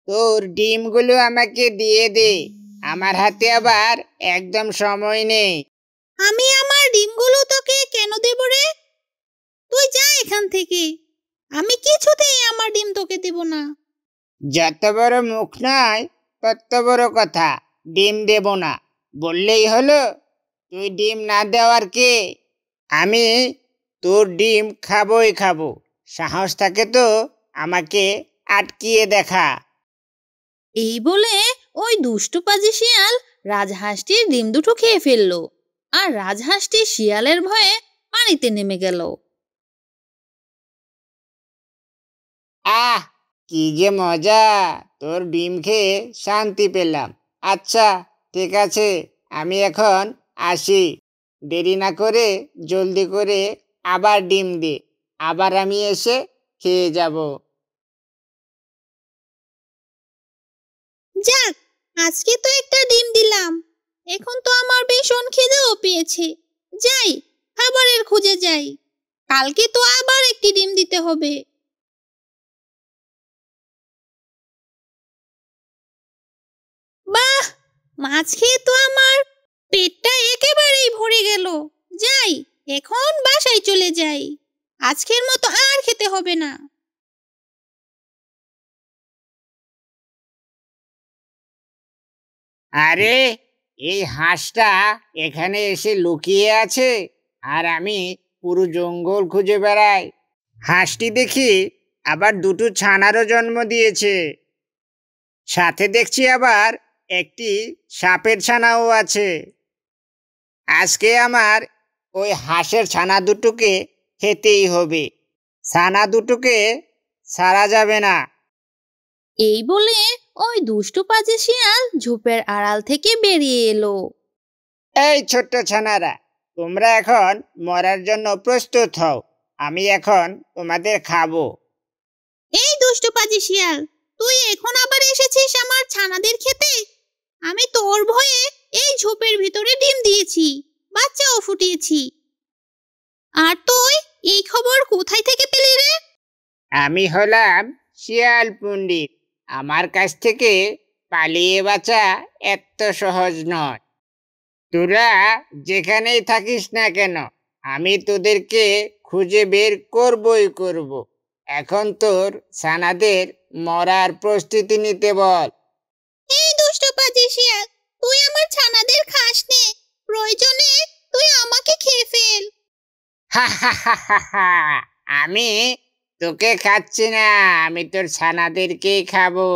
তোর ডিমগুলো আমাকে দিয়ে দে, আমার হাতে আবার একদম সময় নেই। আমি আমার ডিমগুলো তোকে কেন দেব রে? তুই যা এখান থেকে। আমি কিছুতেই আমার ডিম তোকে দেব না। যত বড় মুখ নয় তত বড় কথা, ডিম দেব না বললেই হলো? তুই ডিম না দেওয়ার কে? আমি তোর ডিম খাবোই খাবো। সাহস থাকে তো আমাকে আটকিয়ে দেখা। এই বলে ওই দুষ্টু পাজি শিয়াল রাজহাঁসটির ডিম দুটো খেয়ে ফেললো, আর রাজহাঁসটি শিয়ালের ভয়ে পানিতে নেমে গেল। আহ, কি যে মজা! তোর ডিম খেয়ে শান্তি পেলাম। আচ্ছা, ঠিক আছে, আমি এখন আসি। দেরি না করে জলদি করে আবার ডিম দে, আবার আমি এসে খেয়ে যাব। যাক, আজকে তো একটা ডিম দিলাম। এখন তো আমার ভীষণ খিদেও পেয়েছে। যাই, খাবারের খুঁজে যাই। কালকে তো আবার একটি ডিম দিতে হবে। বাহ, মাছ খেয়ে তো আমার পেটটা একেবারেই ভরে গেল। যাই, এখন বাসায় চলে যাই। আজকের মতো আর খেতে হবে না। আরে, এই হাঁসটা এখানে এসে লুকিয়ে আছে, আর আমি পুরো জঙ্গল খুঁজে বেড়াই। হাঁসটি দেখি আবার দুটো ছানারও জন্ম দিয়েছে। সাথে দেখছি আবার একটি সাপের ছানাও আছে। আজকে আমার ওই হাঁসের ছানা দুটোকে খেতেই হবে। ছানা দুটোকে ছাড়া যাবে না। এই বলে ওই দুষ্টু পাজি শিয়াল ঝোপের আড়াল থেকে বেরিয়ে এলো। এই ছোট্ট ছানারা, তোমরা এখন মরার জন্য প্রস্তুত হও। আমি এখন তোমাদের খাবো। এই দুষ্টু পাজি শিয়াল, তুই এখন আবার এসেছিস আমার ছানাদের খেতে? আমি তোর ভয়ে এই ঝোপের ভিতরে ডিম দিয়েছি, বাচ্চাও ফুটিয়েছি। আর তুই এই খবর কোথায় থেকে পেলি রে? আমি হলাম শিয়াল পণ্ডিত। আমার কাছ থেকে পালিয়ে বাঁচা এত সহজ নয়। তোরা যেখানেই থাকিস না কেন, আমি তোদেরকে খুঁজে বের করবই করব। এখন তোর ছানাদের মরার প্রস্তুতি নিতে বল। এই দুষ্টু পাজি শিয়াল, তুই আমার ছানাদের খাস নে। প্রয়োজনে তুই আমাকে খেয়ে ফেল। হা হা হা হা হা! আমি তোকে খাচ্ছি না, আমি তোর ছানাদেরকেই খাবো।